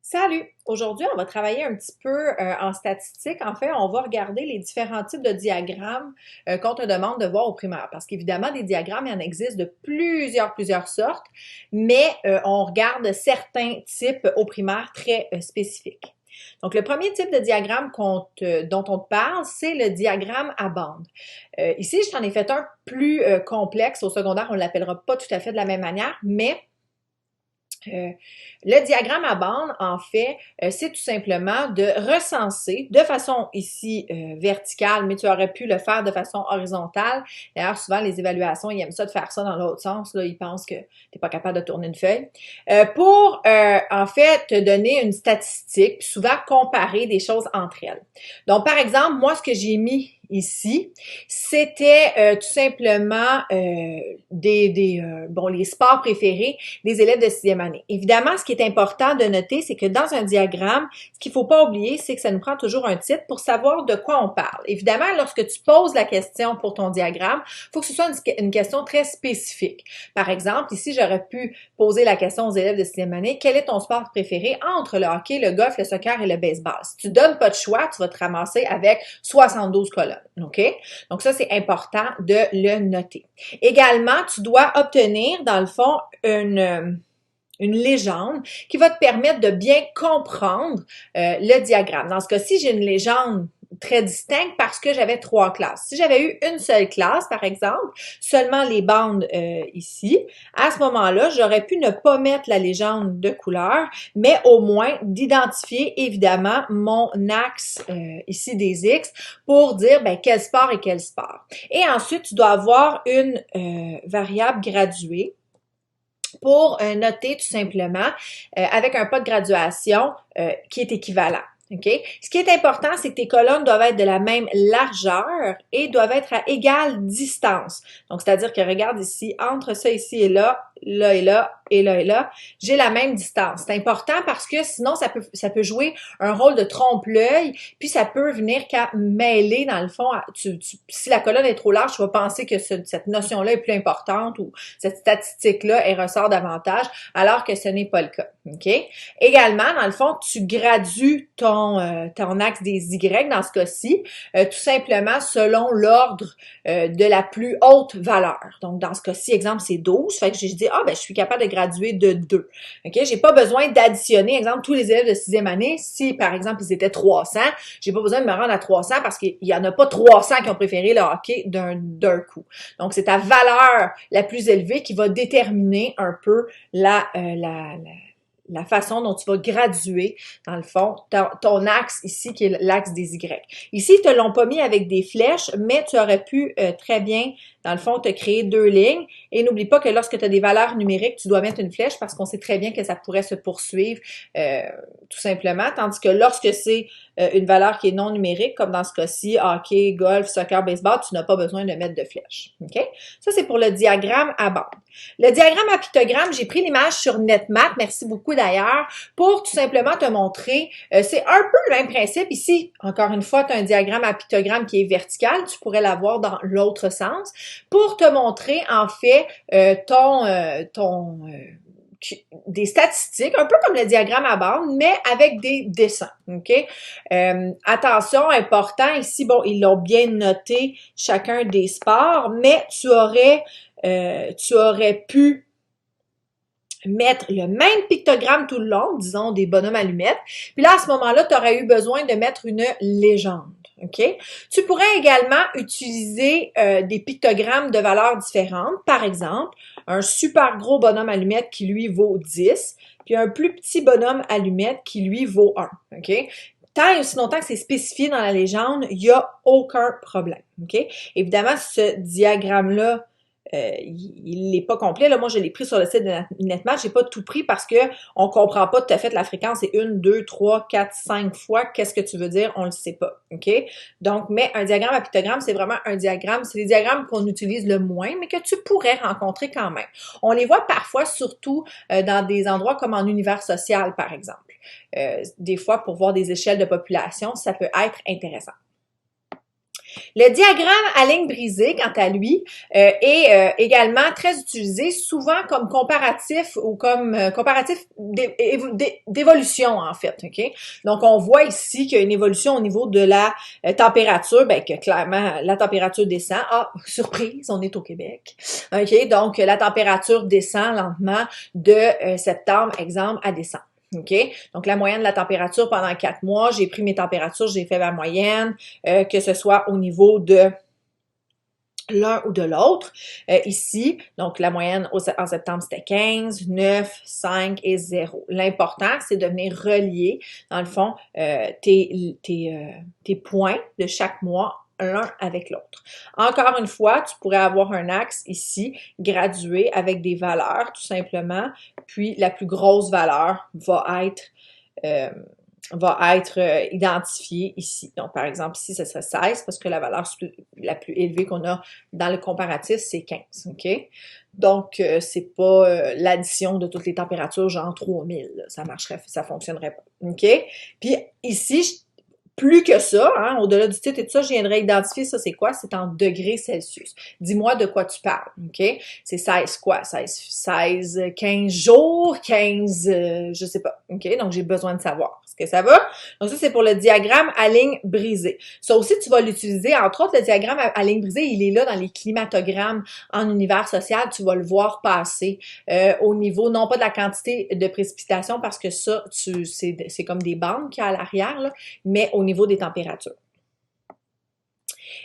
Salut! Aujourd'hui, on va travailler un petit peu en statistique. En fait, on va regarder les différents types de diagrammes qu'on te demande de voir au primaire. Parce qu'évidemment, des diagrammes, il y en existe de plusieurs sortes, mais on regarde certains types au primaire très spécifiques. Donc, le premier type de diagramme dont on te parle, c'est le diagramme à bande. Ici, je t'en ai fait un plus complexe. Au secondaire, on ne l'appellera pas tout à fait de la même manière, mais euh, le diagramme à bande, en fait, c'est tout simplement de recenser de façon ici verticale, mais tu aurais pu le faire de façon horizontale. D'ailleurs, souvent, les évaluations, ils aiment ça de faire ça dans l'autre sens. Là, ils pensent que tu n'es pas capable de tourner une feuille. Pour, en fait, te donner une statistique, puis souvent comparer des choses entre elles. Donc, par exemple, moi, ce que j'ai mis ici, c'était tout simplement les sports préférés des élèves de sixième année. Évidemment, ce qui est important de noter, c'est que dans un diagramme, ce qu'il ne faut pas oublier, c'est que ça nous prend toujours un titre pour savoir de quoi on parle. Évidemment, lorsque tu poses la question pour ton diagramme, il faut que ce soit une question très spécifique. Par exemple, ici, j'aurais pu poser la question aux élèves de sixième année, quel est ton sport préféré entre le hockey, le golf, le soccer et le baseball? Si tu donnes pas de choix, tu vas te ramasser avec 72 colonnes. OK? Donc ça, c'est important de le noter. Également, tu dois obtenir, dans le fond, une légende qui va te permettre de bien comprendre le diagramme. Dans ce cas-ci, j'ai une légende très distincte parce que j'avais 3 classes. Si j'avais eu une seule classe, par exemple, seulement les bandes ici, à ce moment-là, j'aurais pu ne pas mettre la légende de couleur, mais au moins d'identifier évidemment mon axe ici des X pour dire ben, quel sport et quel sport. Et ensuite, tu dois avoir une variable graduée pour noter tout simplement avec un pas de graduation qui est équivalent. OK? Ce qui est important, c'est que tes colonnes doivent être de la même largeur et doivent être à égale distance. Donc, c'est-à-dire que regarde ici, entre ça ici et là, là et là, et là et là, j'ai la même distance. C'est important parce que sinon, ça peut jouer un rôle de trompe-l'œil, puis ça peut venir qu'à mêler, dans le fond, si la colonne est trop large, tu vas penser que cette notion-là est plus importante ou cette statistique-là, elle ressort davantage, alors que ce n'est pas le cas. OK? Également, dans le fond, tu gradues ton axe des Y dans ce cas-ci, tout simplement selon l'ordre de la plus haute valeur. Donc, dans ce cas-ci, exemple, c'est 12. Fait que j'ai dit, je suis capable de graduer de 2. OK? J'ai pas besoin d'additionner, exemple, tous les élèves de sixième année. Si, par exemple, ils étaient 300, j'ai pas besoin de me rendre à 300 parce qu'il y en a pas 300 qui ont préféré le hockey d'un coup. Donc, c'est ta valeur la plus élevée qui va déterminer un peu la façon dont tu vas graduer, dans le fond, ton axe ici, qui est l'axe des Y. Ici, ils te l'ont pas mis avec des flèches, mais tu aurais pu très bien, dans le fond, te créer 2 lignes. Et n'oublie pas que lorsque tu as des valeurs numériques, tu dois mettre une flèche parce qu'on sait très bien que ça pourrait se poursuivre tout simplement. Tandis que lorsque c'est une valeur qui est non numérique, comme dans ce cas-ci, hockey, golf, soccer, baseball, tu n'as pas besoin de mettre de flèche. OK? Ça, c'est pour le diagramme à bande. Le diagramme à pictogramme, j'ai pris l'image sur NetMap, merci beaucoup d'ailleurs, pour tout simplement te montrer, c'est un peu le même principe. Ici, encore une fois, tu as un diagramme à pictogramme qui est vertical, tu pourrais l'avoir dans l'autre sens, pour te montrer en fait des statistiques, un peu comme le diagramme à bande, mais avec des dessins, OK? Attention, important, ici, bon, ils l'ont bien noté, chacun des sports, mais tu aurais pu mettre le même pictogramme tout le long, disons des bonhommes allumettes, puis là, à ce moment-là, tu aurais eu besoin de mettre une légende. OK? Tu pourrais également utiliser des pictogrammes de valeurs différentes. Par exemple, un super gros bonhomme allumette qui, lui, vaut 10, puis un plus petit bonhomme allumette qui, lui, vaut 1. OK? Tant et aussi longtemps que c'est spécifié dans la légende, il n'y a aucun problème. OK? Évidemment, ce diagramme-là, il n'est pas complet. Là, moi, je l'ai pris sur le site de NetMatch. J'ai pas tout pris parce que on comprend pas tout à fait la fréquence. C'est 1, 2, 3, 4, 5 fois. Qu'est-ce que tu veux dire? On le sait pas. OK? Donc, mais un diagramme à pictogramme, c'est vraiment un diagramme. C'est les diagrammes qu'on utilise le moins, mais que tu pourrais rencontrer quand même. On les voit parfois, surtout dans des endroits comme en univers social, par exemple. Des fois, pour voir des échelles de population, ça peut être intéressant. Le diagramme à ligne brisée, quant à lui, est également très utilisé, souvent comme comparatif ou comme comparatif d'évolution, en fait. OK? Donc, on voit ici qu'il y a une évolution au niveau de la température, ben, que clairement, la température descend. Ah, surprise, on est au Québec. OK? Donc, la température descend lentement de septembre, exemple, à décembre. OK? Donc, la moyenne de la température pendant 4 mois, j'ai pris mes températures, j'ai fait ma moyenne, que ce soit au niveau de l'un ou de l'autre. Ici, donc la moyenne en septembre, c'était 15, 9, 5 et 0. L'important, c'est de venir relier, dans le fond, tes points de chaque mois l'un avec l'autre. Encore une fois, tu pourrais avoir un axe ici, gradué avec des valeurs, tout simplement, puis la plus grosse valeur va être identifiée ici. Donc, par exemple, ici, ce serait 16 parce que la valeur la plus élevée qu'on a dans le comparatif, c'est 15. OK? Donc, c'est pas l'addition de toutes les températures, genre 3000. Là. Ça marcherait, ça fonctionnerait pas. OK? Puis ici, plus que ça, hein, au-delà du titre et tout ça, je viendrais identifier ça, c'est quoi? C'est en degrés Celsius. Dis-moi de quoi tu parles, OK? C'est 16 quoi? 16, 15 jours, 15, je sais pas, OK? Donc, j'ai besoin de savoir. Est-ce que ça va? Donc, ça, c'est pour le diagramme à ligne brisée. Ça aussi, tu vas l'utiliser. Entre autres, le diagramme à ligne brisée, il est là dans les climatogrammes en univers social. Tu vas le voir passer au niveau, non pas de la quantité de précipitation, parce que ça, c'est comme des bandes qu'il y a à l'arrière, là, mais au niveau des températures.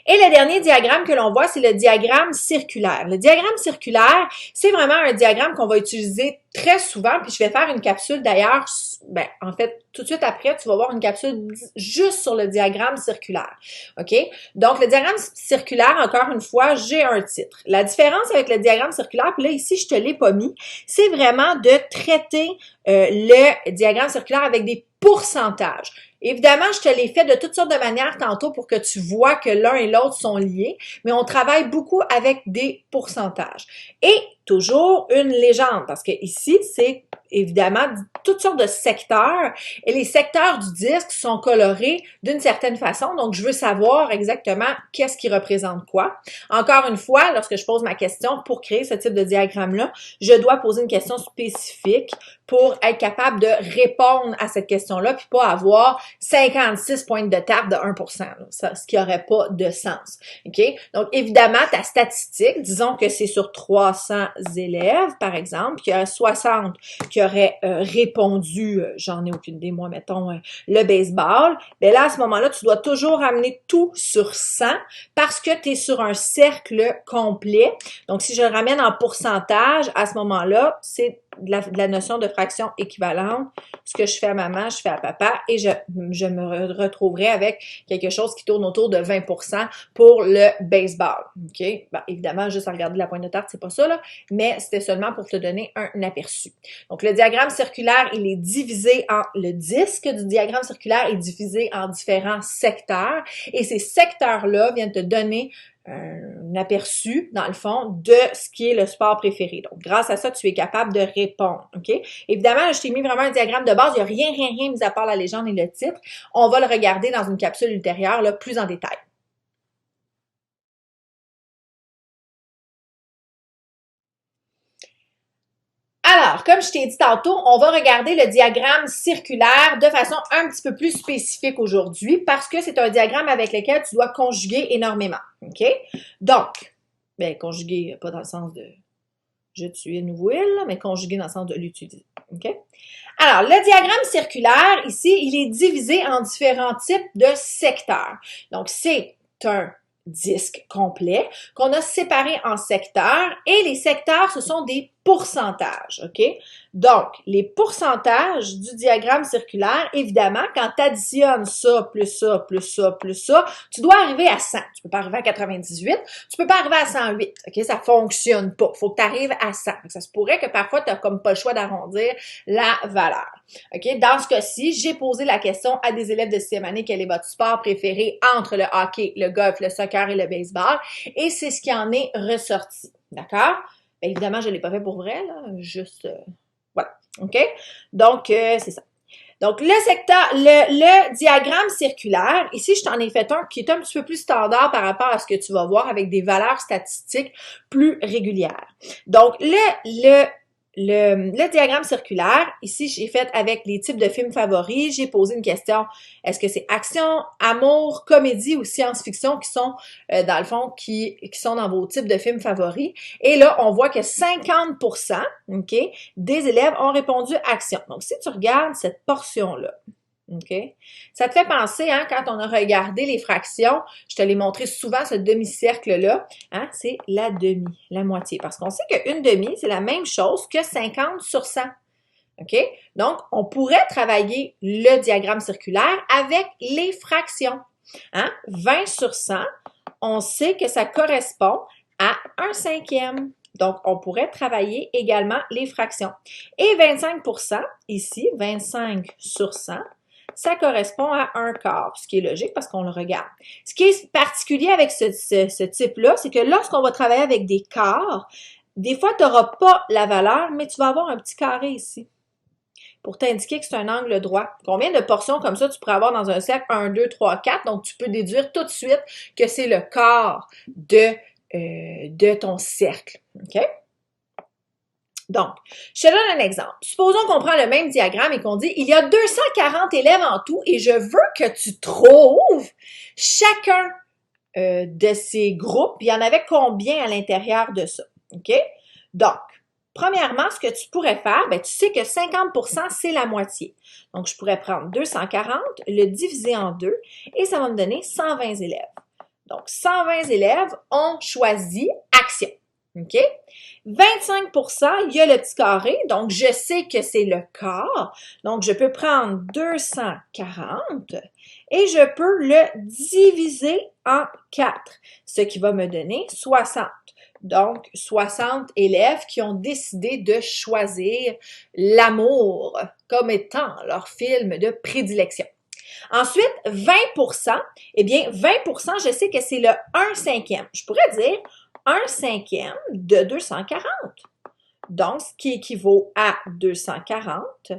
Et le dernier diagramme que l'on voit, c'est le diagramme circulaire. Le diagramme circulaire, c'est vraiment un diagramme qu'on va utiliser très souvent, puis je vais faire une capsule d'ailleurs, ben, en fait, tout de suite après, tu vas voir une capsule juste sur le diagramme circulaire. OK? Donc, le diagramme circulaire, encore une fois, j'ai un titre. La différence avec le diagramme circulaire, puis là, ici, je te l'ai pas mis, c'est vraiment de traiter le diagramme circulaire avec des pourcentages. Évidemment, je te l'ai fait de toutes sortes de manières tantôt pour que tu vois que l'un et l'autre sont liés, mais on travaille beaucoup avec des pourcentages. Et toujours une légende, parce que ici, c'est évidemment toutes sortes de secteurs, et les secteurs du disque sont colorés d'une certaine façon, donc je veux savoir exactement qu'est-ce qui représente quoi. Encore une fois, lorsque je pose ma question pour créer ce type de diagramme-là, je dois poser une question spécifique pour être capable de répondre à cette question-là, puis pas avoir 56 pointes de tarte de 1%, là, ça, ce qui n'aurait pas de sens. OK? Donc, évidemment, ta statistique, disons que c'est sur 300 élèves, par exemple, qu'il y a 60 qui auraient répondu, j'en ai aucune idée, moi, mettons, le baseball, bien là, à ce moment-là, tu dois toujours amener tout sur 100 parce que tu es sur un cercle complet. Donc, si je le ramène en pourcentage, à ce moment-là, c'est de la notion de fraction équivalente. Ce que je fais à maman, je fais à papa et je me retrouverai avec quelque chose qui tourne autour de 20% pour le baseball. OK? Ben, évidemment, juste à regarder la pointe de tarte, c'est pas ça, là, mais c'était seulement pour te donner un aperçu. Donc, le diagramme circulaire, il est divisé le disque du diagramme circulaire est divisé en différents secteurs et ces secteurs-là viennent te donner un aperçu, dans le fond, de ce qui est le sport préféré. Donc, grâce à ça, tu es capable de répondre, OK? Évidemment, là, je t'ai mis vraiment un diagramme de base. Il n'y a rien mis à part la légende et le titre. On va le regarder dans une capsule ultérieure, là, plus en détail. Alors, comme je t'ai dit tantôt, on va regarder le diagramme circulaire de façon un petit peu plus spécifique aujourd'hui parce que c'est un diagramme avec lequel tu dois conjuguer énormément. OK? Donc, ben, conjuguer, pas dans le sens de je tue une will, mais conjuguer dans le sens de l'utiliser. OK? Alors, le diagramme circulaire, ici, il est divisé en différents types de secteurs. Donc, c'est un disque complet qu'on a séparé en secteurs et les secteurs, ce sont des pourcentages, OK? Donc, les pourcentages du diagramme circulaire, évidemment, quand tu additionnes ça, plus ça, plus ça, plus ça, tu dois arriver à 100. Tu peux pas arriver à 98, tu peux pas arriver à 108, OK? Ça fonctionne pas. Faut que tu arrives à 100. Ça se pourrait que parfois, tu n'as comme pas le choix d'arrondir la valeur. OK? Dans ce cas-ci, j'ai posé la question à des élèves de 6e année, quel est votre sport préféré entre le hockey, le golf, le soccer et le baseball? Et c'est ce qui en est ressorti. D'accord? Bien, évidemment, je ne l'ai pas fait pour vrai, là. Juste, voilà. OK? Donc, c'est ça. Donc, le diagramme circulaire, ici, je t'en ai fait un qui est un petit peu plus standard par rapport à ce que tu vas voir avec des valeurs statistiques plus régulières. Donc, le diagramme circulaire, ici, j'ai fait avec les types de films favoris. J'ai posé une question. Est-ce que c'est action, amour, comédie ou science-fiction qui sont, dans le fond, qui sont dans vos types de films favoris? Et là, on voit que 50%, OK, des élèves ont répondu action. Donc, si tu regardes cette portion-là, OK? Ça te fait penser, hein, quand on a regardé les fractions, je te l'ai montré souvent, ce demi-cercle-là, hein, c'est la demi, la moitié. Parce qu'on sait qu'une demi, c'est la même chose que 50 sur 100. OK? Donc, on pourrait travailler le diagramme circulaire avec les fractions. Hein? 20 sur 100, on sait que ça correspond à 1/5. Donc, on pourrait travailler également les fractions. Et 25%, ici, 25 sur 100, ça correspond à 1/4, ce qui est logique parce qu'on le regarde. Ce qui est particulier avec ce type-là, c'est que lorsqu'on va travailler avec des quarts, des fois, tu n'auras pas la valeur, mais tu vas avoir un petit carré ici pour t'indiquer que c'est un angle droit. Combien de portions comme ça tu pourrais avoir dans un cercle? 1, 2, 3, 4. Donc, tu peux déduire tout de suite que c'est le quart de ton cercle. OK? Donc, je te donne un exemple. Supposons qu'on prend le même diagramme et qu'on dit il y a 240 élèves en tout et je veux que tu trouves chacun de ces groupes. Il y en avait combien à l'intérieur de ça? OK? Donc, premièrement, ce que tu pourrais faire, ben, tu sais que 50%, c'est la moitié. Donc, je pourrais prendre 240, le diviser en 2 et ça va me donner 120 élèves. Donc, 120 élèves ont choisi action. OK? 25%, il y a le petit carré, donc je sais que c'est le quart. Donc, je peux prendre 240 et je peux le diviser en 4, ce qui va me donner 60. Donc, 60 élèves qui ont décidé de choisir l'amour comme étant leur film de prédilection. Ensuite, 20%, eh bien, 20%, je sais que c'est le 1/5. Je pourrais dire 1/5 de 240. Donc, ce qui équivaut à 240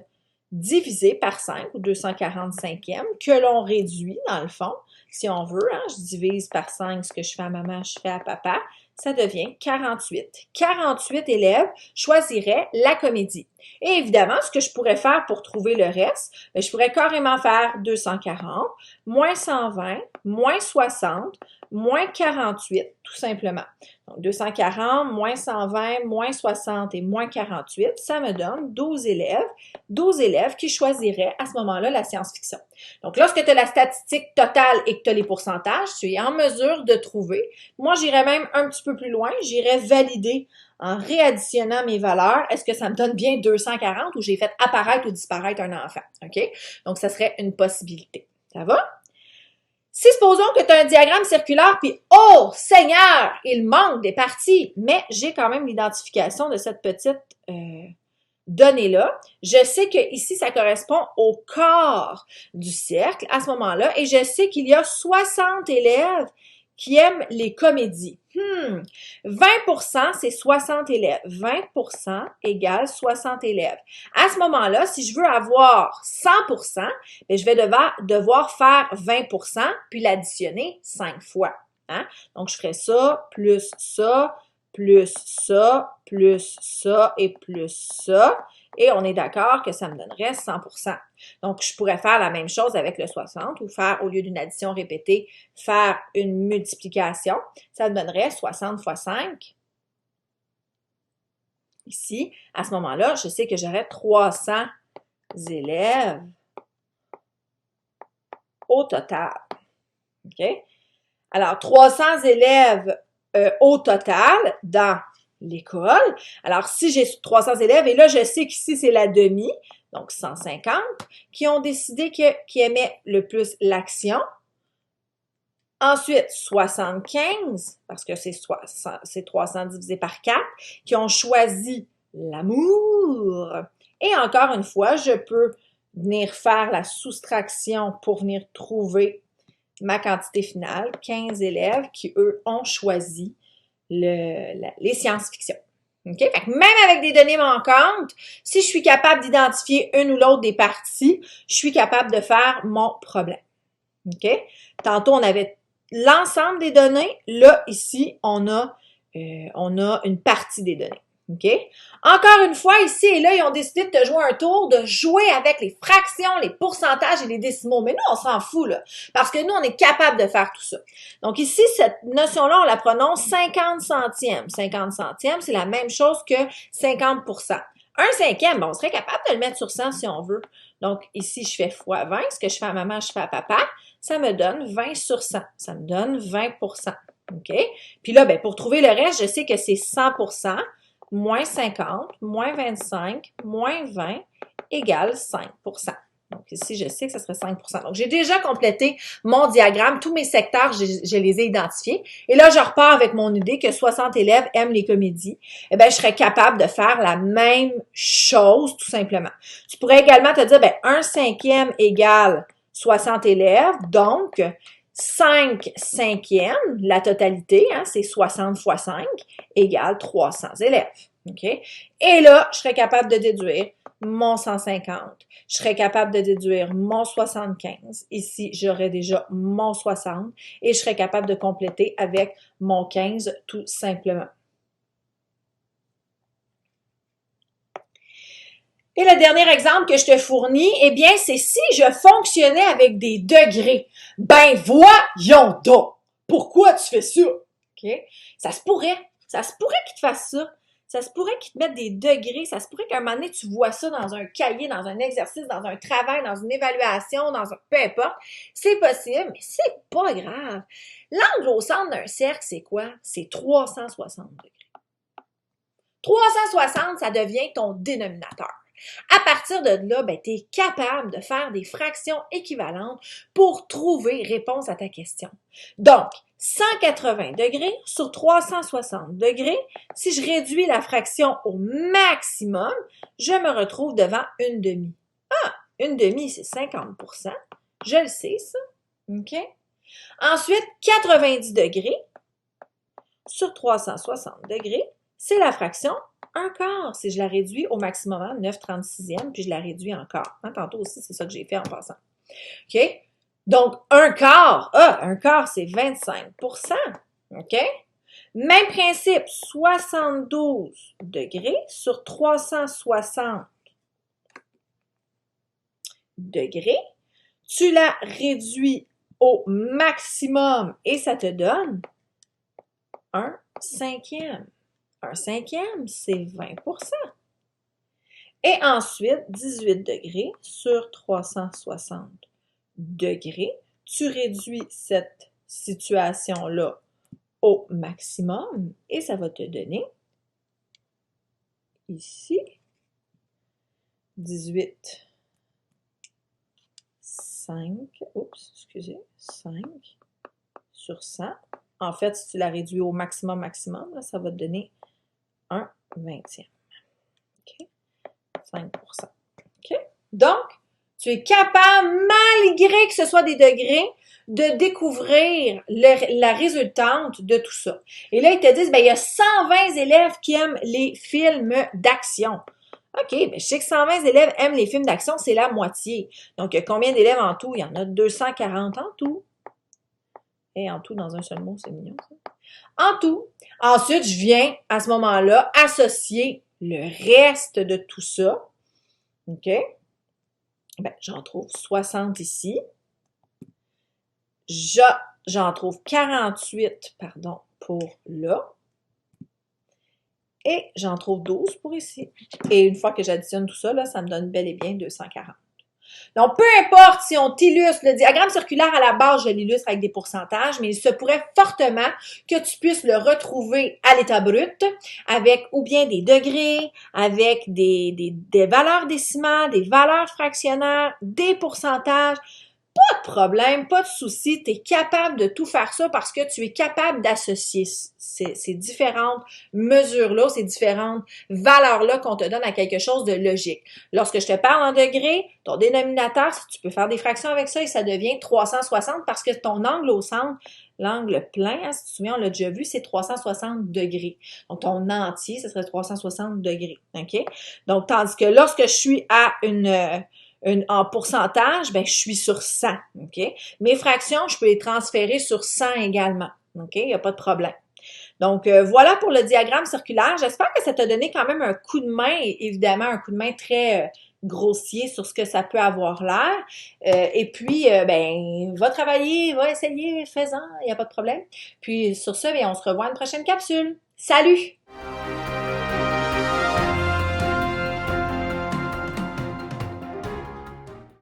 divisé par 5 ou 245e que l'on réduit dans le fond. Si on veut, hein, je divise par 5 ce que je fais à maman, je fais à papa. Ça devient 48. 48 élèves choisiraient la comédie. Et évidemment, ce que je pourrais faire pour trouver le reste, bien, je pourrais carrément faire 240, moins 120, moins 60, moins 48, tout simplement. Donc, 240, moins 120, moins 60 et moins 48, ça me donne 12 élèves. 12 élèves qui choisiraient à ce moment-là la science-fiction. Donc, lorsque tu as la statistique totale et que tu as les pourcentages, tu es en mesure de trouver. Moi, j'irais même un petit peu plus loin. J'irais valider en réadditionnant mes valeurs. Est-ce que ça me donne bien 240 ou j'ai fait apparaître ou disparaître un enfant? OK? Donc, ça serait une possibilité. Ça va? Si supposons que tu as un diagramme circulaire, puis oh Seigneur, il manque des parties, mais j'ai quand même l'identification de cette petite donnée-là. Je sais que ici, ça correspond au quart du cercle à ce moment-là, et je sais qu'il y a 60 élèves qui aiment les comédies. 20%, c'est 60 élèves. 20% égale 60 élèves. À ce moment-là, si je veux avoir 100%, bien, je vais devoir faire 20% puis l'additionner 5 fois. Hein? Donc, je ferai ça, plus ça, plus ça, plus ça et plus ça. Et on est d'accord que ça me donnerait 100%. Donc, je pourrais faire la même chose avec le 60 ou faire, au lieu d'une addition répétée, faire une multiplication. Ça me donnerait 60 fois 5. Ici, à ce moment-là, je sais que j'aurais 300 élèves au total. OK? Alors, 300 élèves au total dans l'école. Alors, si j'ai 300 élèves, et là, je sais qu'ici, c'est la demi, donc 150, qui ont décidé qui aimaient le plus l'action. Ensuite, 75, parce que c'est 300 divisé par 4, qui ont choisi l'amour. Et encore une fois, je peux venir faire la soustraction pour venir trouver ma quantité finale, 15 élèves qui, eux, ont choisi les science-fiction. OK? Fait que même avec des données manquantes, si je suis capable d'identifier une ou l'autre des parties, je suis capable de faire mon problème. OK? Tantôt, on avait l'ensemble des données. Là, ici, on a une partie des données. OK? Encore une fois, ici et là, ils ont décidé de te jouer un tour, de jouer avec les fractions, les pourcentages et les décimaux. Mais nous, on s'en fout, là. Parce que nous, on est capable de faire tout ça. Donc ici, cette notion-là, on la prononce 50 centièmes. 50 centièmes, c'est la même chose que 50%. Un cinquième, bon, on serait capable de le mettre sur 100 si on veut. Donc ici, je fais fois 20. Ce que je fais à maman, je fais à papa. Ça me donne 20 sur 100. Ça me donne 20%. OK? Puis là, ben, pour trouver le reste, je sais que c'est 100%, moins 50, moins 25, moins 20, égale 5%. Donc ici, je sais que ce serait 5%. Donc, j'ai déjà complété mon diagramme. Tous mes secteurs, je les ai identifiés. Et là, je repars avec mon idée que 60 élèves aiment les comédies. Eh bien, je serais capable de faire la même chose, tout simplement. Tu pourrais également te dire, ben, 1/5 égale 60 élèves. Donc, 5 cinquièmes, la totalité, hein, c'est 60 fois 5, égale 300 élèves. OK? Et là, je serais capable de déduire mon 150. Je serais capable de déduire mon 75. Ici, j'aurais déjà mon 60 et je serais capable de compléter avec mon 15 tout simplement. Et le dernier exemple que je te fournis, eh bien, c'est si je fonctionnais avec des degrés. Ben, voyons donc! Pourquoi tu fais ça? OK? Ça se pourrait qu'ils te fassent ça. Ça se pourrait qu'ils te mettent des degrés. Ça se pourrait qu'à un moment donné, tu vois ça dans un cahier, dans un exercice, dans un travail, dans une évaluation, peu importe. C'est possible, mais c'est pas grave. L'angle au centre d'un cercle, c'est quoi? C'est 360 degrés. 360, ça devient ton dénominateur. À partir de là, ben, tu es capable de faire des fractions équivalentes pour trouver réponse à ta question. Donc, 180 degrés sur 360 degrés, si je réduis la fraction au maximum, je me retrouve devant une demi. Ah, une demi, c'est 50%. Je le sais, ça. OK? Ensuite, 90 degrés sur 360 degrés, c'est la fraction 1/4. Si je la réduis au maximum, 9/36e, puis je la réduis encore. Hein, tantôt aussi, c'est ça que j'ai fait en passant. OK? Donc, 1/4. Ah, 1/4, c'est 25%. OK? Même principe, 72 degrés sur 360 degrés. Tu la réduis au maximum et ça te donne 1/5. 1/5, c'est 20%. Et ensuite, 18 degrés sur 360 degrés. Tu réduis cette situation-là au maximum et ça va te donner ici 18, 5 sur 100. En fait, si tu la réduis au maximum, là, ça va te donner 1/20. OK? 5%. OK? Donc, tu es capable, malgré que ce soit des degrés, de découvrir la résultante de tout ça. Et là, ils te disent, ben, il y a 120 élèves qui aiment les films d'action. OK, ben, je sais que 120 élèves aiment les films d'action, c'est la moitié. Donc, il y a combien d'élèves en tout? Il y en a 240 en tout. Et en tout, dans un seul mot, c'est mignon, ça. En tout. Ensuite, je viens, à ce moment-là, associer le reste de tout ça. OK? Ben, j'en trouve 60 ici. J'en trouve 48, pour là. Et j'en trouve 12 pour ici. Et une fois que j'additionne tout ça, là, ça me donne bel et bien 240. Donc, peu importe si on t'illustre, le diagramme circulaire à la base, je l'illustre avec des pourcentages, mais il se pourrait fortement que tu puisses le retrouver à l'état brut avec ou bien des degrés, avec des valeurs décimales, des valeurs fractionnaires, des pourcentages. Pas de problème, pas de souci, tu es capable de tout faire ça parce que tu es capable d'associer ces différentes mesures-là, ces différentes valeurs-là qu'on te donne à quelque chose de logique. Lorsque je te parle en degrés, ton dénominateur, si tu peux faire des fractions avec ça et ça devient 360 parce que ton angle au centre, l'angle plein, hein, si tu te souviens, on l'a déjà vu, c'est 360 degrés. Donc, ton entier, ce serait 360 degrés. OK? Donc, tandis que lorsque je suis à en pourcentage, ben, je suis sur 100, OK? Mes fractions, je peux les transférer sur 100 également, OK? Il n'y a pas de problème. Donc, voilà pour le diagramme circulaire. J'espère que ça t'a donné quand même un coup de main, et évidemment un coup de main très grossier sur ce que ça peut avoir l'air. Et puis, ben, va travailler, va essayer, fais-en, il n'y a pas de problème. Puis, sur ce, bien, on se revoit à une prochaine capsule. Salut!